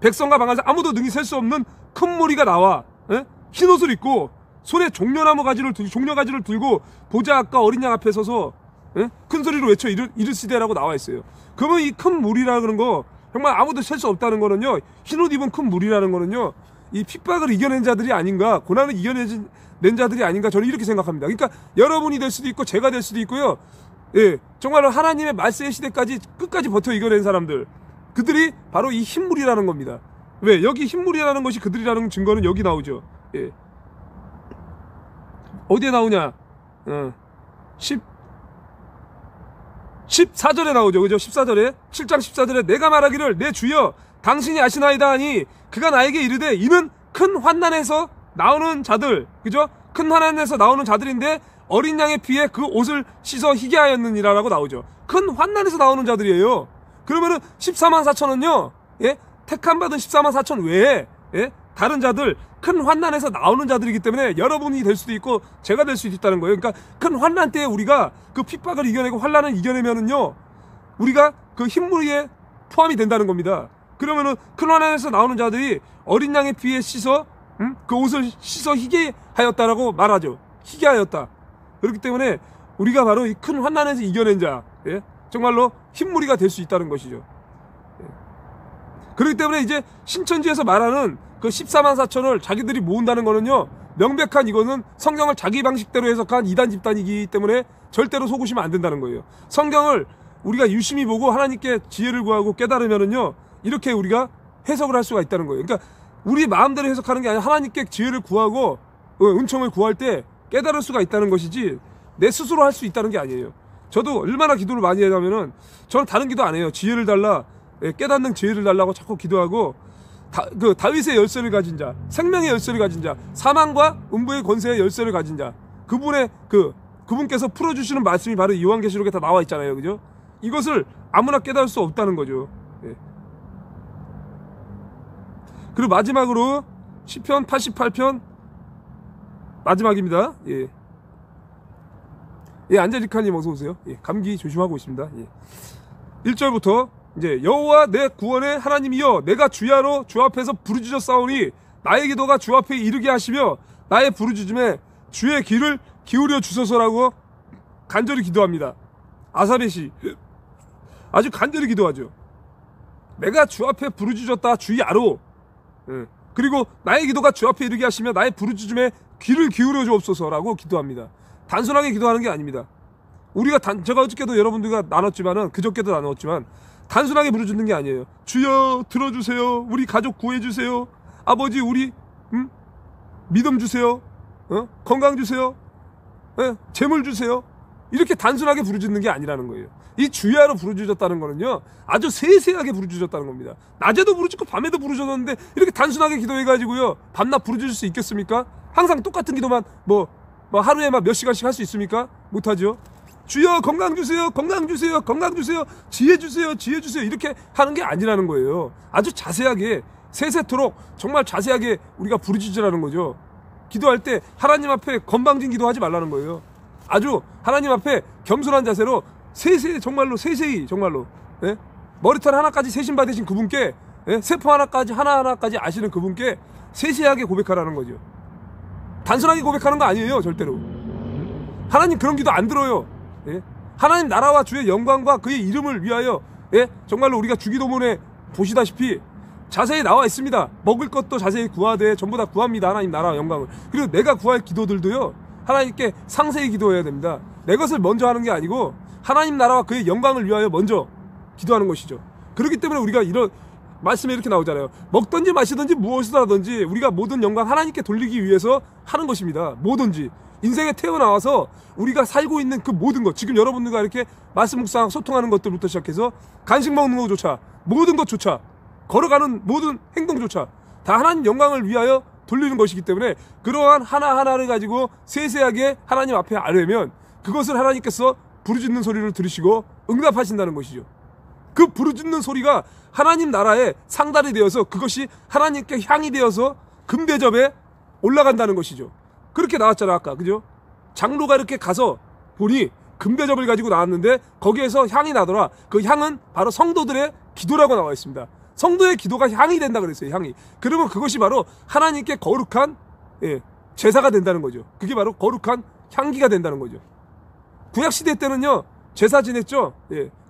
백성과 방언에서 아무도 능히 셀 수 없는 큰 무리가 나와, 예? 흰 옷을 입고 손에 종려나무 가지를 들고, 종려가지를 들고 보좌과 어린 양 앞에 서서, 예? 큰 소리로 외쳐 이르시되라고 나와 있어요. 그러면 이 큰 무리라는 거 정말 아무도 셀 수 없다는 거는요, 흰 옷 입은 큰 무리라는 거는요, 이 핍박을 이겨낸 자들이 아닌가, 고난을 이겨낸 자들이 아닌가, 저는 이렇게 생각합니다. 그러니까 여러분이 될 수도 있고 제가 될 수도 있고요, 예, 정말로 하나님의 말세의 시대까지 끝까지 버텨 이겨낸 사람들, 그들이 바로 이 흰물이라는 겁니다. 왜? 여기 흰물이라는 것이 그들이라는 증거는 여기 나오죠. 예. 어디에 나오냐? 14절에 나오죠. 그죠? 14절에, 7장 14절에 내가 말하기를 내 주여 당신이 아시나이다 하니 그가 나에게 이르되 이는 큰 환난에서 나오는 자들, 그죠? 큰 환난에서 나오는 자들인데 어린 양의 피에 그 옷을 씻어 희게 하였느니라 라고 나오죠. 큰 환난에서 나오는 자들이에요. 그러면은 14만 4천은요, 예? 택함받은 14만 4천 외에, 예? 다른 자들, 큰 환난에서 나오는 자들이기 때문에 여러분이 될 수도 있고 제가 될 수도 있다는 거예요. 그러니까 큰 환난 때에 우리가 그 핍박을 이겨내고 환난을 이겨내면은요, 우리가 그 흰무리에 포함이 된다는 겁니다. 그러면은 큰 환난에서 나오는 자들이 어린 양의 피에 씻어, 그 옷을 씻어 희게 하였다라고 말하죠. 희게 하였다. 그렇기 때문에 우리가 바로 이 큰 환난에서 이겨낸 자, 예? 정말로 흰무리가 될 수 있다는 것이죠. 예. 그렇기 때문에 이제 신천지에서 말하는 그 14만 4천을 자기들이 모은다는 거는요, 명백한 이거는 성경을 자기 방식대로 해석한 이단 집단이기 때문에 절대로 속으시면 안 된다는 거예요. 성경을 우리가 유심히 보고 하나님께 지혜를 구하고 깨달으면은요, 이렇게 우리가 해석을 할 수가 있다는 거예요. 그러니까 우리 마음대로 해석하는 게 아니라 하나님께 지혜를 구하고 은총을 구할 때 깨달을 수가 있다는 것이지 내 스스로 할 수 있다는 게 아니에요. 저도 얼마나 기도를 많이 하냐면은 저는 다른 기도 안 해요. 지혜를 달라, 깨닫는 지혜를 달라고 자꾸 기도하고, 다윗의 열쇠를 가진 자, 생명의 열쇠를 가진 자, 사망과 음부의 권세의 열쇠를 가진 자, 그분께서 풀어주시는 말씀이 바로 요한계시록에 다 나와 있잖아요. 그죠? 이것을 아무나 깨달을 수 없다는 거죠. 예. 그리고 마지막으로 시편 88편 마지막입니다. 예. 예, 안젤리카님 어서 오세요. 예, 감기 조심하고 있습니다. 예. 1절부터 이제 여호와 내 구원의 하나님이여 내가 주야로 주 앞에서 부르짖어 싸우니 나의 기도가 주 앞에 이르게 하시며 나의 부르짖음에 주의 귀를 기울여 주소서라고 간절히 기도합니다. 아사벳이 아주 간절히 기도하죠. 내가 주 앞에 부르짖었다 주야로, 그리고 나의 기도가 주 앞에 이르게 하시며 나의 부르짖음에 귀를 기울여 주옵소서라고 기도합니다. 단순하게 기도하는 게 아닙니다. 우리가 제가 어저께도 여러분들과 나눴지만은, 그저께도 나눴지만, 단순하게 부르짖는 게 아니에요. 주여 들어주세요. 우리 가족 구해주세요. 아버지 우리 믿음 주세요. 건강 주세요. 재물 주세요. 이렇게 단순하게 부르짖는 게 아니라는 거예요. 이 주야로 부르짖었다는 거는요, 아주 세세하게 부르짖었다는 겁니다. 낮에도 부르짖고 밤에도 부르짖었는데 이렇게 단순하게 기도해가지고요, 밤낮 부르짖을 수 있겠습니까? 항상 똑같은 기도만 하루에 막 몇 시간씩 할 수 있습니까? 못하죠. 주여 건강 주세요, 건강 주세요, 건강 주세요, 지혜 주세요, 지혜 주세요, 이렇게 하는 게 아니라는 거예요. 아주 자세하게, 세세토록 정말 자세하게 우리가 부르짖으라는 거죠. 기도할 때 하나님 앞에 건방진 기도하지 말라는 거예요. 아주 하나님 앞에 겸손한 자세로 세세히, 정말로 세세히, 정말로, 예? 머리털 하나까지 세신 받으신 그분께, 예? 세포 하나하나까지 아시는 그분께 세세하게 고백하라는 거죠. 단순하게 고백하는 거 아니에요, 절대로. 하나님 그런 기도 안 들어요. 예? 하나님 나라와 주의 영광과 그의 이름을 위하여, 예? 정말로 우리가 주기도문에 보시다시피 자세히 나와 있습니다. 먹을 것도 자세히 구하되 전부 다 구합니다. 하나님 나라와 영광을. 그리고 내가 구할 기도들도요, 하나님께 상세히 기도해야 됩니다. 내 것을 먼저 하는 게 아니고 하나님 나라와 그의 영광을 위하여 먼저 기도하는 것이죠. 그렇기 때문에 우리가 이런 말씀에 이렇게 나오잖아요. 먹든지 마시든지 무엇을 하든지 우리가 모든 영광 하나님께 돌리기 위해서 하는 것입니다. 뭐든지 인생에 태어나와서 우리가 살고 있는 그 모든 것, 지금 여러분들과 이렇게 말씀 묵상하고 소통하는 것들부터 시작해서 간식 먹는 것조차, 모든 것조차, 걸어가는 모든 행동조차 다 하나님 영광을 위하여 돌리는 것이기 때문에 그러한 하나하나를 가지고 세세하게 하나님 앞에 아뢰면 그것을 하나님께서 부르짖는 소리를 들으시고 응답하신다는 것이죠. 그 부르짖는 소리가 하나님 나라의 상달이 되어서 그것이 하나님께 향이 되어서 금대접에 올라간다는 것이죠. 그렇게 나왔잖아 아까, 그죠? 장로가 이렇게 가서 보니 금대접을 가지고 나왔는데 거기에서 향이 나더라. 그 향은 바로 성도들의 기도라고 나와 있습니다. 성도의 기도가 향이 된다 그랬어요. 향이. 그러면 그것이 바로 하나님께 거룩한 제사가 된다는 거죠. 그게 바로 거룩한 향기가 된다는 거죠. 구약시대 때는요 제사 지냈죠.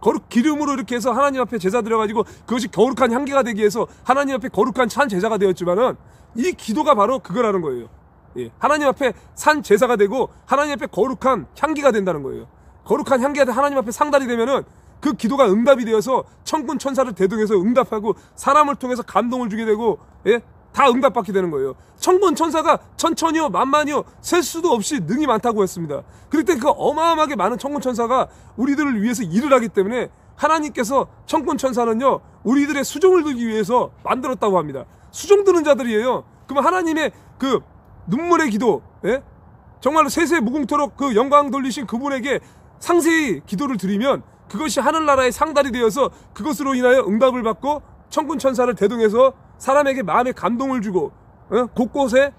거룩 기름으로 이렇게 해서 하나님 앞에 제사 드려가지고 그것이 거룩한 향기가 되기 위해서 하나님 앞에 거룩한 산 제사가 되었지만은 이 기도가 바로 그거라는 거예요. 하나님 앞에 산 제사가 되고 하나님 앞에 거룩한 향기가 된다는 거예요. 거룩한 향기가 하나님 앞에 상달이 되면은 그 기도가 응답이 되어서 천군 천사를 대동해서 응답하고 사람을 통해서 감동을 주게 되고 다 응답받게 되는 거예요. 천군 천사가 천천히요 만만히요 셀 수도 없이 능이 많다고 했습니다. 그럴 때 그 어마어마하게 많은 천군 천사가 우리들을 위해서 일을 하기 때문에 하나님께서 천군 천사는요 우리들의 수종을 들기 위해서 만들었다고 합니다. 수종 드는 자들이에요. 그러면 하나님의 그 눈물의 기도, 정말로 세세 무궁토록 그 영광 돌리신 그분에게 상세히 기도를 드리면 그것이 하늘나라의 상달이 되어서 그것으로 인하여 응답을 받고 천군 천사를 대동해서 사람에게 마음에 감동을 주고 곳곳에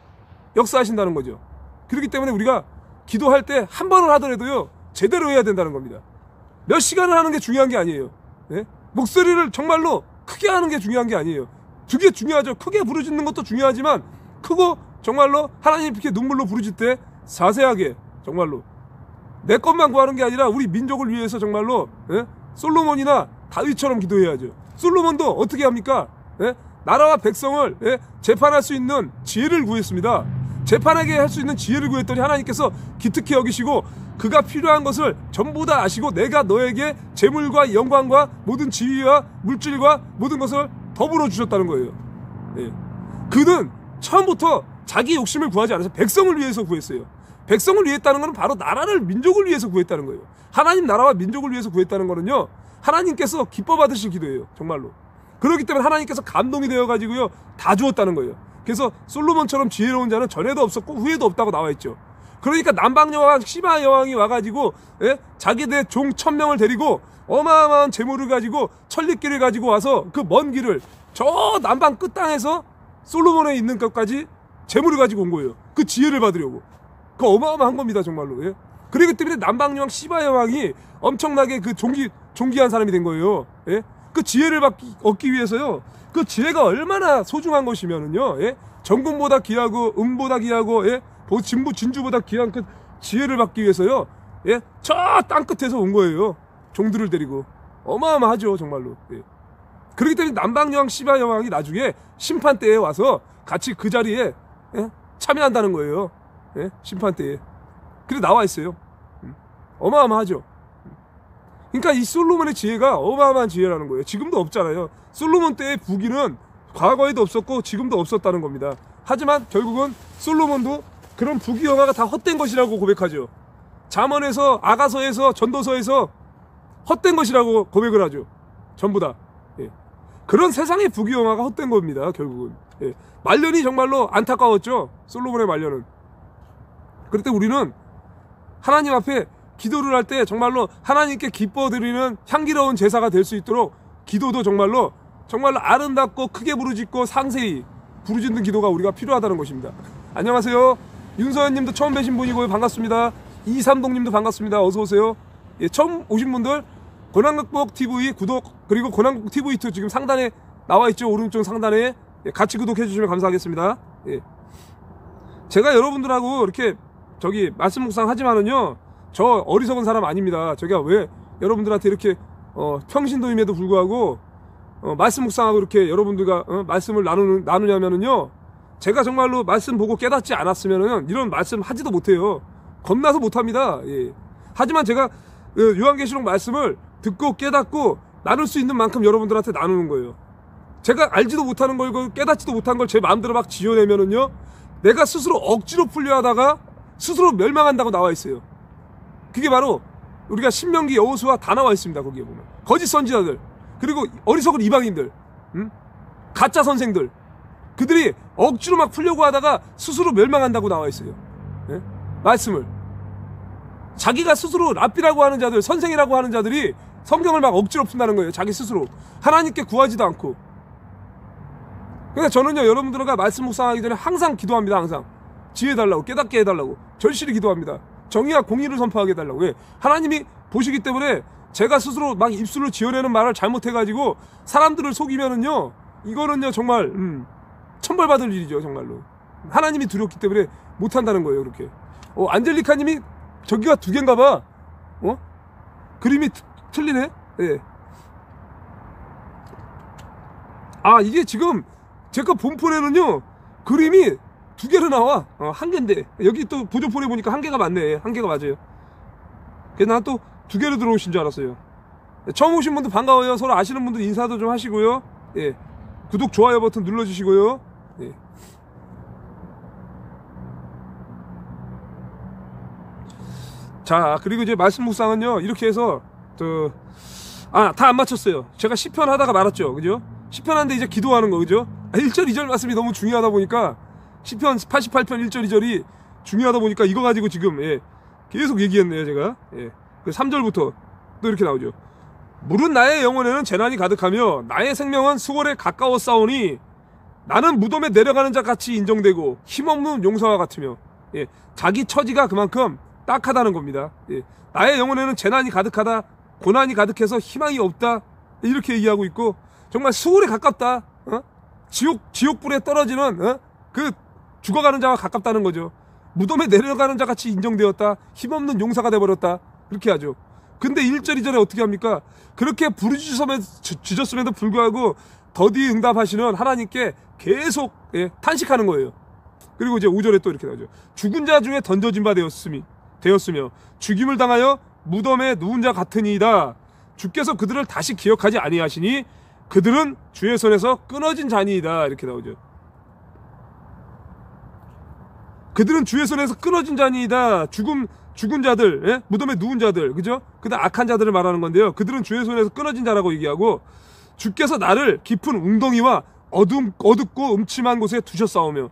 역사하신다는 거죠. 그렇기 때문에 우리가 기도할 때 한 번을 하더라도요 제대로 해야 된다는 겁니다. 몇 시간을 하는 게 중요한 게 아니에요. 목소리를 정말로 크게 하는 게 중요한 게 아니에요. 그게 중요하죠. 크게 부르짖는 것도 중요하지만 크고 정말로 하나님께 눈물로 부르짖을 때 자세하게 정말로 내 것만 구하는 게 아니라 우리 민족을 위해서 정말로 솔로몬이나 다윗처럼 기도해야죠. 솔로몬도 어떻게 합니까? 나라와 백성을 재판할 수 있는 지혜를 구했습니다. 재판하게 할 수 있는 지혜를 구했더니 하나님께서 기특히 여기시고 그가 필요한 것을 전부 다 아시고 내가 너에게 재물과 영광과 모든 지위와 물질과 모든 것을 더불어 주셨다는 거예요. 그는 처음부터 자기 욕심을 구하지 않아서 백성을 위해서 구했어요. 백성을 위했다는 것은 바로 나라를 민족을 위해서 구했다는 거예요. 하나님 나라와 민족을 위해서 구했다는 것은요 하나님께서 기뻐 받으실 기도예요. 정말로. 그렇기 때문에 하나님께서 감동이 되어가지고요 다 주었다는 거예요. 그래서 솔로몬처럼 지혜로운 자는 전에도 없었고 후에도 없다고 나와 있죠. 그러니까 남방여왕 시바 여왕이 와가지고 자기들 종 1000명을 데리고 어마어마한 재물을 가지고 천리길을 가지고 와서 그 먼 길을 저 남방 끝 땅에서 솔로몬에 있는 것까지 재물을 가지고 온 거예요. 그 지혜를 받으려고. 그 어마어마한 겁니다 정말로. 그렇기 때문에 남방여왕 시바 여왕이 엄청나게 그 존귀한 사람이 된 거예요. 그 지혜를 얻기 위해서요. 그 지혜가 얼마나 소중한 것이면은요. 정금보다 귀하고 은보다 귀하고 진주보다 귀한 그 지혜를 받기 위해서요. 저 땅 끝에서 온 거예요. 종들을 데리고. 어마어마하죠 정말로. 그렇기 때문에 남방여왕 시바 여왕이 나중에 심판대에 와서 같이 그 자리에 참여한다는 거예요. 심판대에. 그래 나와 있어요. 어마어마하죠. 그러니까 이 솔로몬의 지혜가 어마어마한 지혜라는 거예요. 지금도 없잖아요. 솔로몬 때의 부귀는 과거에도 없었고 지금도 없었다는 겁니다. 하지만 결국은 솔로몬도 그런 부귀 영화가 다 헛된 것이라고 고백하죠. 잠언에서 아가서에서 전도서에서 헛된 것이라고 고백을 하죠. 전부 다. 그런 세상의 부귀 영화가 헛된 겁니다. 결국은. 말년이 정말로 안타까웠죠. 솔로몬의 말년은. 그럴 때 우리는 하나님 앞에 기도를 할 때 정말로 하나님께 기뻐드리는 향기로운 제사가 될 수 있도록 기도도 정말로 아름답고 크게 부르짖고 상세히 부르짖는 기도가 우리가 필요하다는 것입니다. 안녕하세요. 윤서연님도 처음 뵈신 분이고요. 반갑습니다. 이삼동님도 반갑습니다. 어서오세요. 처음 오신 분들 고난극복 TV 구독 그리고 고난극복 TV2 지금 상단에 나와있죠. 오른쪽 상단에 같이 구독해 주시면 감사하겠습니다. 제가 여러분들하고 이렇게 말씀 묵상 하지만은요 저 어리석은 사람 아닙니다. 제가 왜 여러분들한테 이렇게 평신도임에도 불구하고 말씀 묵상하고 이렇게 여러분들과 말씀을 나누냐면은요 제가 정말로 말씀 보고 깨닫지 않았으면은 이런 말씀 하지도 못해요. 겁나서 못합니다. 하지만 제가 요한계시록 말씀을 듣고 깨닫고 나눌 수 있는 만큼 여러분들한테 나누는 거예요. 제가 알지도 못하는 걸 깨닫지도 못한 걸 제 마음대로 막 지어내면은요 내가 스스로 억지로 풀려 하다가 스스로 멸망한다고 나와 있어요. 그게 바로 우리가 신명기 여호수아 다 나와 있습니다. 거기에 보면 거짓 선지자들 그리고 어리석은 이방인들 가짜 선생들 그들이 억지로 막 풀려고 하다가 스스로 멸망한다고 나와 있어요. 말씀을 자기가 스스로 랍비라고 하는 자들 선생이라고 하는 자들이 성경을 막 억지로 푼다는 거예요. 자기 스스로 하나님께 구하지도 않고. 그러니까 저는요 여러분들과 말씀 묵상하기 전에 항상 기도합니다. 항상 지혜 달라고 깨닫게 해달라고 절실히 기도합니다. 정의와 공의를 선포하게 해달라고. 왜? 하나님이 보시기 때문에 제가 스스로 막 입술로 지어내는 말을 잘못해가지고 사람들을 속이면은요 이거는요 정말 천벌받을 일이죠 정말로. 하나님이 두렵기 때문에 못한다는 거예요 그렇게. 안젤리카님이 저기가 두 개인가 봐. 그림이 틀리네. 예. 아 이게 지금 제가 본폰에는요 그림이 두 개로 나와. 한 개인데 여기 또 보조폰에 보니까 한 개가 맞네. 한 개가 맞아요. 그래서 난 또 두 개로 들어오신 줄 알았어요. 처음 오신 분들 반가워요. 서로 아시는 분들 인사도 좀 하시고요. 예. 구독 좋아요 버튼 눌러주시고요. 예. 자 그리고 이제 말씀 묵상은요 이렇게 해서 다 안 맞췄어요. 제가 시편 하다가 말았죠 그죠? 시편 하는데 이제 기도하는 거 그죠? 1절 2절 말씀이 너무 중요하다 보니까 시편 88편 1절 2절이 중요하다 보니까 이거 가지고 지금 계속 얘기했네요 제가. 그 3절부터 또 이렇게 나오죠. 물은 나의 영혼에는 재난이 가득하며 나의 생명은 수월에 가까워 싸우니 나는 무덤에 내려가는 자 같이 인정되고 힘없는 용사와 같으며. 자기 처지가 그만큼 딱하다는 겁니다. 나의 영혼에는 재난이 가득하다, 고난이 가득해서 희망이 없다 이렇게 얘기하고 있고 정말 수월에 가깝다. 지옥불에 떨어지는 그 죽어가는 자와 가깝다는 거죠. 무덤에 내려가는 자 같이 인정되었다, 힘없는 용사가 돼버렸다 그렇게 하죠. 근데 1절 2절에 어떻게 합니까? 그렇게 부르짖었음에도 불구하고 더디 응답하시는 하나님께 계속 탄식하는 거예요. 그리고 이제 5절에 또 이렇게 나오죠. 죽은 자 중에 던져진 바 되었으며 죽임을 당하여 무덤에 누운 자 같으니이다. 주께서 그들을 다시 기억하지 아니하시니 그들은 주의 손에서 끊어진 자니이다 이렇게 나오죠. 그들은 주의 손에서 끊어진 자니이다. 죽은 자들, 무덤에 누운 자들, 그죠? 그다음 악한 자들을 말하는 건데요. 그들은 주의 손에서 끊어진 자라고 얘기하고 주께서 나를 깊은 웅덩이와 어둡고 음침한 곳에 두셨사오며.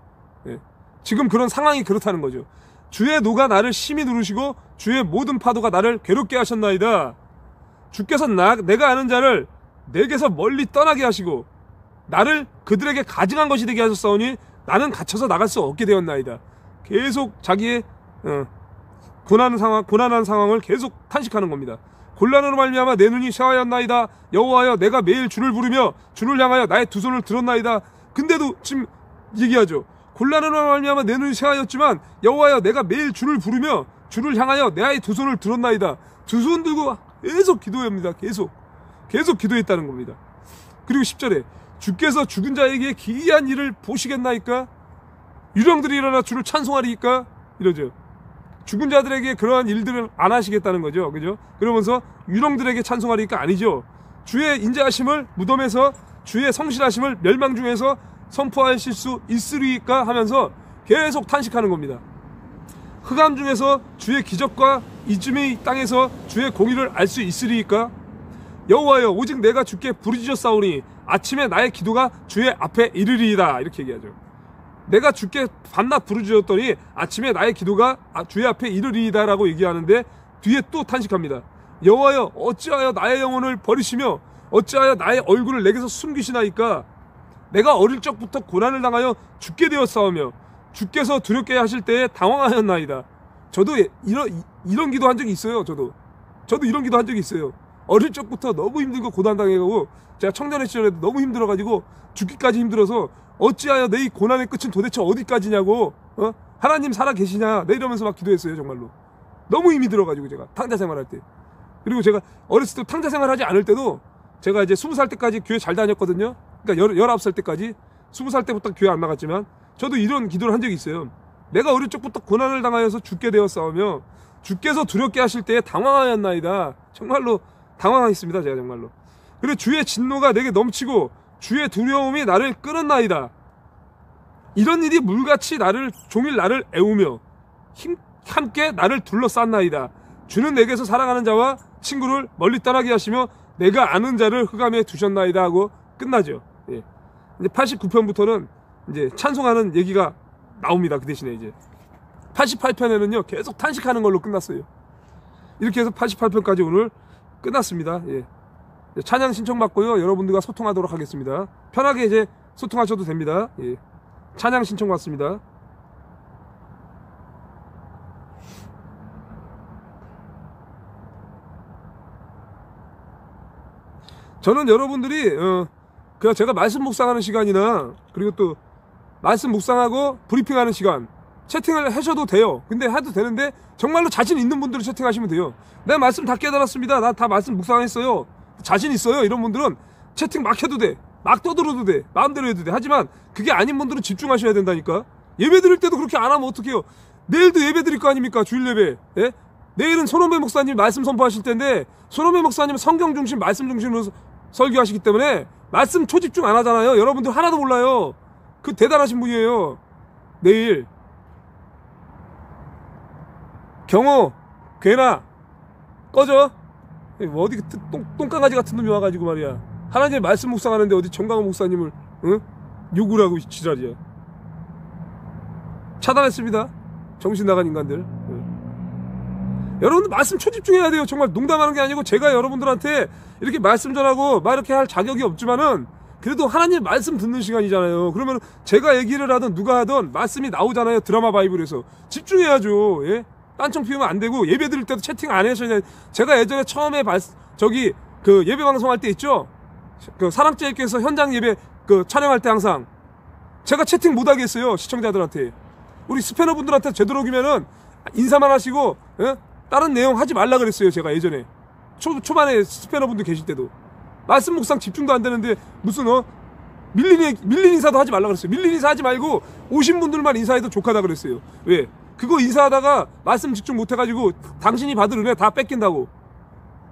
지금 그런 상황이 그렇다는 거죠. 주의 노가 나를 심히 누르시고 주의 모든 파도가 나를 괴롭게 하셨나이다. 주께서 내가 아는 자를 내게서 멀리 떠나게 하시고 나를 그들에게 가증한 것이 되게 하셨사오니 나는 갇혀서 나갈 수 없게 되었나이다. 계속 자기의 고난한 상황을 계속 탄식하는 겁니다. 곤란으로 말미암아 내 눈이 쇠하였나이다. 여호와여 내가 매일 주를 부르며 주를 향하여 나의 두 손을 들었나이다. 근데도 지금 얘기하죠. 곤란으로 말미암아 내 눈이 쇠하였지만 여호와여 내가 매일 주를 부르며 주를 향하여 나의 두 손을 들었나이다. 두 손 들고 계속 기도합니다. 계속 기도했다는 겁니다. 그리고 10절에 주께서 죽은 자에게 기이한 일을 보시겠나이까? 유령들이 일어나 주를 찬송하리이까? 이러죠. 죽은 자들에게 그러한 일들을 안 하시겠다는 거죠. 그죠? 그러면서 유령들에게 찬송하리니까 아니죠. 주의 인자하심을 무덤에서 주의 성실하심을 멸망 중에서 선포하실 수 있으리까 하면서 계속 탄식하는 겁니다. 흑암 중에서 주의 기적과 이쯤의 땅에서 주의 공의를 알 수 있으리까? 여호와여 오직 내가 주께 부르짖었사오니 아침에 나의 기도가 주의 앞에 이르리이다 이렇게 얘기하죠. 내가 주께 밤낮 부르짖었더니 아침에 나의 기도가 주의 앞에 이르리이다 라고 얘기하는데 뒤에 또 탄식합니다. 여호와여 어찌하여 나의 영혼을 버리시며 어찌하여 나의 얼굴을 내게서 숨기시나이까? 내가 어릴 적부터 고난을 당하여 죽게 되었사오며 주께서 두렵게 하실 때에 당황하였나이다. 저도 이런 기도 한 적이 있어요. 저도 이런 기도 한 적이 있어요. 어릴 적부터 너무 힘들고 고난당해가고 제가 청년의 시절에도 너무 힘들어가지고 죽기까지 힘들어서 어찌하여 내 이 고난의 끝은 도대체 어디까지냐고 하나님 살아계시냐 내 이러면서 막 기도했어요. 정말로 너무 힘이 들어가지고 제가 탕자 생활할 때. 그리고 제가 어렸을 때 탕자 생활하지 않을 때도 제가 이제 20살 때까지 교회 잘 다녔거든요. 그러니까 19살 때까지 20살 때부터 교회 안 나갔지만 저도 이런 기도를 한 적이 있어요. 내가 어릴 적부터 고난을 당하여서 죽게 되었사오며 주께서 두렵게 하실 때에 당황하였나이다. 정말로 당황했습니다. 제가 정말로. 그리고 주의 진노가 내게 넘치고 주의 두려움이 나를 끌었나이다. 이런 일이 물같이 종일 나를 애우며 함께 나를 둘러쌌나이다. 주는 내게서 사랑하는 자와 친구를 멀리 떠나게 하시며 내가 아는 자를 흑암에 두셨나이다 하고 끝나죠. 이제 89편부터는 이제 찬송하는 얘기가 나옵니다. 그 대신에 이제 88편에는요 계속 탄식하는 걸로 끝났어요. 이렇게 해서 88편까지 오늘 끝났습니다. 찬양 신청받고요. 여러분들과 소통하도록 하겠습니다. 편하게 이제 소통하셔도 됩니다. 찬양 신청 받습니다. 저는 여러분들이 그냥 제가 말씀 묵상하는 시간이나 그리고 또 말씀 묵상하고 브리핑하는 시간 채팅을 하셔도 돼요. 근데 해도 되는데 정말로 자신 있는 분들은 채팅하시면 돼요. 내가 말씀 다 깨달았습니다. 나 다 말씀 묵상했어요. 자신 있어요. 이런 분들은 채팅 막 해도 돼. 막 떠들어도 돼. 마음대로 해도 돼. 하지만 그게 아닌 분들은 집중하셔야 된다니까. 예배 드릴 때도 그렇게 안 하면 어떡해요. 내일도 예배 드릴 거 아닙니까? 주일 예배. 예? 내일은 손원배 목사님 말씀 선포하실 텐데 손원배 목사님은 성경 중심 말씀 중심으로 설교하시기 때문에 말씀 초집중 안 하잖아요. 여러분들 하나도 몰라요. 그 대단하신 분이에요. 내일 경호 괴나 꺼져. 어디 똥강아지 같은 놈이 와가지고 말이야. 하나님의 말씀 묵상하는데 어디 정강호 목사님을 응? 욕을 하고 지랄이야. 차단했습니다. 정신 나간 인간들. 여러분들 말씀 초집중해야 돼요. 정말 농담하는 게 아니고 제가 여러분들한테 이렇게 말씀 전하고 막 이렇게 할 자격이 없지만은 그래도 하나님 말씀 듣는 시간이잖아요. 그러면 제가 얘기를 하든 누가 하든 말씀이 나오잖아요. 드라마 바이블에서 집중해야죠. 예? 딴청 피우면 안 되고 예배 드릴 때도 채팅 안 하셔야 돼. 제가 예전에 처음에 그 예배 방송할 때 있죠. 그 사랑제일교회에서 현장 예배 그 촬영할 때 항상 제가 채팅 못 하게 했어요. 시청자들한테. 우리 스패너 분들한테 되도록이면은 인사만 하시고 다른 내용 하지 말라 그랬어요. 제가 예전에 초반에 스패너 분들 계실 때도 말씀 묵상 집중도 안 되는데 무슨 밀린 인사도 하지 말라 그랬어요. 밀린 인사 하지 말고 오신 분들만 인사해도 족하다 그랬어요. 왜? 그거 인사하다가 말씀 집중 못 해가지고 당신이 받을 은혜 다 뺏긴다고.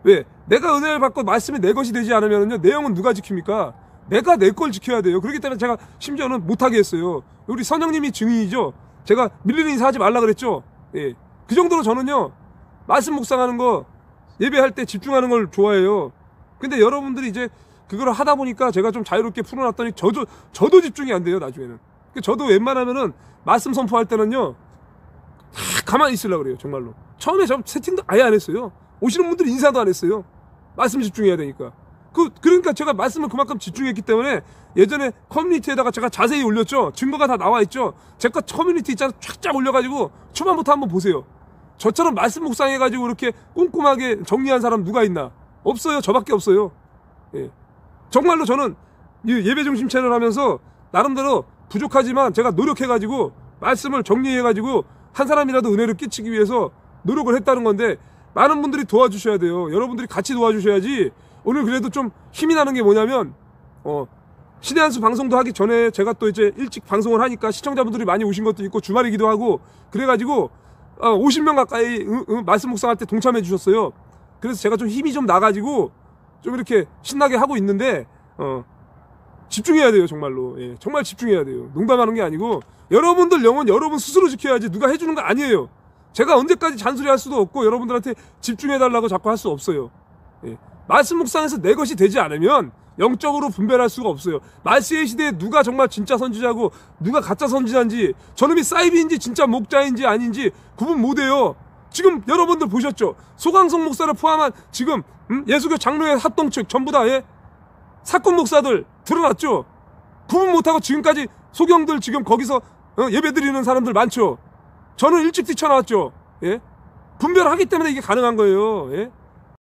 왜? 내가 은혜를 받고 말씀이 내 것이 되지 않으면요 내용은 누가 지킵니까? 내가 내 걸 지켜야 돼요. 그렇기 때문에 제가 심지어는 못하게 했어요. 우리 선영님이 증인이죠. 제가 밀리는 인사 하지 말라 그랬죠. 예. 그 정도로 저는요 말씀 묵상하는 거 예배할 때 집중하는 걸 좋아해요. 근데 여러분들이 이제 그걸 하다 보니까 제가 좀 자유롭게 풀어놨더니 저도 집중이 안 돼요. 나중에는. 저도 웬만하면은 말씀 선포할 때는요 다 가만히 있으려고 그래요. 정말로. 처음에 저 세팅도 아예 안 했어요. 오시는 분들 인사도 안 했어요. 말씀 집중해야 되니까. 그러니까 제가 말씀을 그만큼 집중했기 때문에 예전에 커뮤니티에다가 제가 자세히 올렸죠. 증거가 다 나와 있죠. 제가 커뮤니티 있잖아요. 쫙쫙 올려가지고 초반부터 한번 보세요. 저처럼 말씀 묵상해가지고 이렇게 꼼꼼하게 정리한 사람 누가 있나? 없어요. 저밖에 없어요. 예. 정말로 저는 예배 중심 채널 하면서 나름대로 부족하지만 제가 노력해가지고 말씀을 정리해가지고 한 사람이라도 은혜를 끼치기 위해서 노력을 했다는 건데 많은 분들이 도와주셔야 돼요. 여러분들이 같이 도와주셔야지. 오늘 그래도 좀 힘이 나는 게 뭐냐면 신의 한수 방송도 하기 전에 제가 또 이제 일찍 방송을 하니까 시청자분들이 많이 오신 것도 있고 주말이기도 하고 그래가지고 50명 가까이 말씀 묵상할 때 동참해 주셨어요. 그래서 제가 좀 힘이 좀 나가지고 좀 이렇게 신나게 하고 있는데 집중해야 돼요. 정말로. 예, 정말 집중해야 돼요. 농담하는 게 아니고 여러분들 영혼 여러분 스스로 지켜야지 누가 해주는 거 아니에요. 제가 언제까지 잔소리할 수도 없고 여러분들한테 집중해달라고 자꾸 할 수 없어요. 예. 말씀 묵상에서 내 것이 되지 않으면 영적으로 분별할 수가 없어요. 말세의 시대에 누가 정말 진짜 선지자고 누가 가짜 선지자인지 저놈이 사이비인지 진짜 목자인지 아닌지 구분 못해요. 지금 여러분들 보셨죠? 소강성 목사를 포함한 지금 예수교 장로회 합동 측 전부 다 사건 목사들 드러났죠? 구분 못하고 지금까지 소경들 지금 거기서 예배드리는 사람들 많죠? 저는 일찍 뛰쳐나왔죠? 예? 분별하기 때문에 이게 가능한 거예요. 예?